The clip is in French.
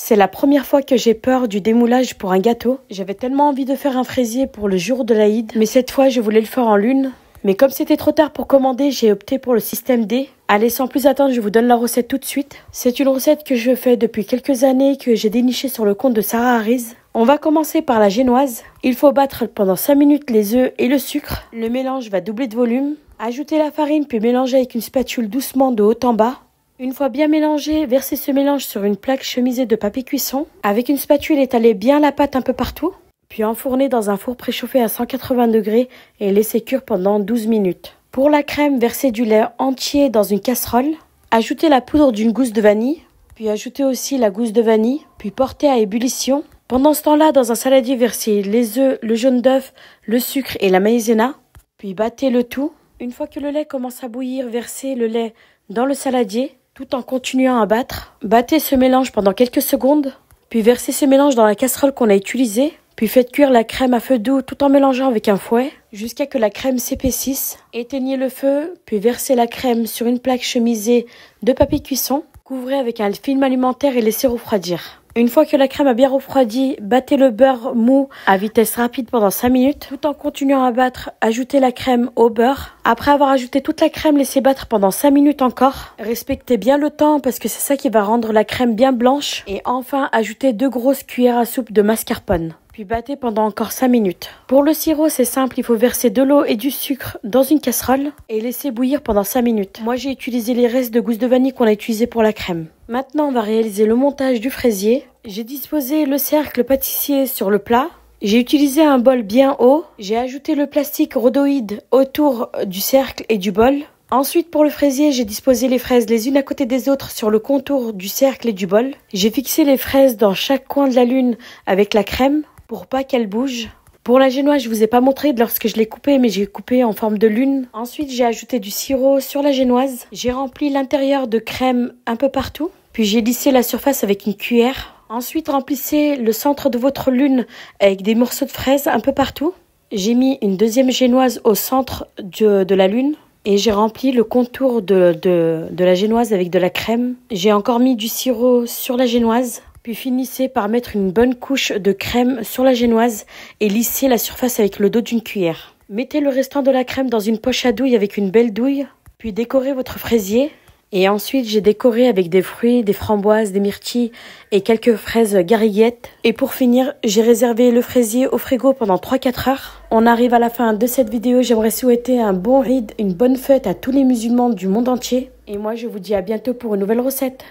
C'est la première fois que j'ai peur du démoulage pour un gâteau. J'avais tellement envie de faire un fraisier pour le jour de l'Aïd, mais cette fois je voulais le faire en lune. Mais comme c'était trop tard pour commander, j'ai opté pour le système D. Allez, sans plus attendre, je vous donne la recette tout de suite. C'est une recette que je fais depuis quelques années, que j'ai dénichée sur le compte de Sarah Ariz. On va commencer par la génoise. Il faut battre pendant 5 minutes les œufs et le sucre. Le mélange va doubler de volume. Ajoutez la farine puis mélanger avec une spatule doucement de haut en bas. Une fois bien mélangé, versez ce mélange sur une plaque chemisée de papier cuisson. Avec une spatule, étalez bien la pâte un peu partout. Puis enfournez dans un four préchauffé à 180 degrés et laissez cuire pendant 12 minutes. Pour la crème, versez du lait entier dans une casserole. Ajoutez la poudre d'une gousse de vanille. Puis ajoutez aussi la gousse de vanille. Puis portez à ébullition. Pendant ce temps-là, dans un saladier, versez les œufs, le jaune d'œuf, le sucre et la maïzena. Puis battez le tout. Une fois que le lait commence à bouillir, versez le lait dans le saladier tout en continuant à battre. Battez ce mélange pendant quelques secondes. Puis versez ce mélange dans la casserole qu'on a utilisée. Puis faites cuire la crème à feu doux tout en mélangeant avec un fouet jusqu'à que la crème s'épaississe. Éteignez le feu, puis versez la crème sur une plaque chemisée de papier cuisson. Couvrez avec un film alimentaire et laissez refroidir. Une fois que la crème a bien refroidi, battez le beurre mou à vitesse rapide pendant 5 minutes. Tout en continuant à battre, ajoutez la crème au beurre. Après avoir ajouté toute la crème, laissez battre pendant 5 minutes encore. Respectez bien le temps parce que c'est ça qui va rendre la crème bien blanche. Et enfin, ajoutez 2 grosses cuillères à soupe de mascarpone. Puis battez pendant encore 5 minutes. Pour le sirop, c'est simple, il faut verser de l'eau et du sucre dans une casserole et laisser bouillir pendant 5 minutes. Moi, j'ai utilisé les restes de gousse de vanille qu'on a utilisé pour la crème. Maintenant, on va réaliser le montage du fraisier. J'ai disposé le cercle pâtissier sur le plat. J'ai utilisé un bol bien haut. J'ai ajouté le plastique rhodoïde autour du cercle et du bol. Ensuite, pour le fraisier, j'ai disposé les fraises les unes à côté des autres sur le contour du cercle et du bol. J'ai fixé les fraises dans chaque coin de la lune avec la crème pour pas qu'elles bougent. Pour la génoise, je vous ai pas montré lorsque je l'ai coupée, mais j'ai coupé en forme de lune. Ensuite, j'ai ajouté du sirop sur la génoise. J'ai rempli l'intérieur de crème un peu partout. Puis j'ai lissé la surface avec une cuillère. Ensuite, remplissez le centre de votre lune avec des morceaux de fraises un peu partout. J'ai mis une deuxième génoise au centre de la lune. Et j'ai rempli le contour de la génoise avec de la crème. J'ai encore mis du sirop sur la génoise. Puis finissez par mettre une bonne couche de crème sur la génoise et lissez la surface avec le dos d'une cuillère. Mettez le restant de la crème dans une poche à douille avec une belle douille. Puis décorez votre fraisier. Et ensuite, j'ai décoré avec des fruits, des framboises, des myrtilles et quelques fraises gariguettes. Et pour finir, j'ai réservé le fraisier au frigo pendant 3-4 heures. On arrive à la fin de cette vidéo. J'aimerais souhaiter un bon Eid, une bonne fête à tous les musulmans du monde entier. Et moi, je vous dis à bientôt pour une nouvelle recette.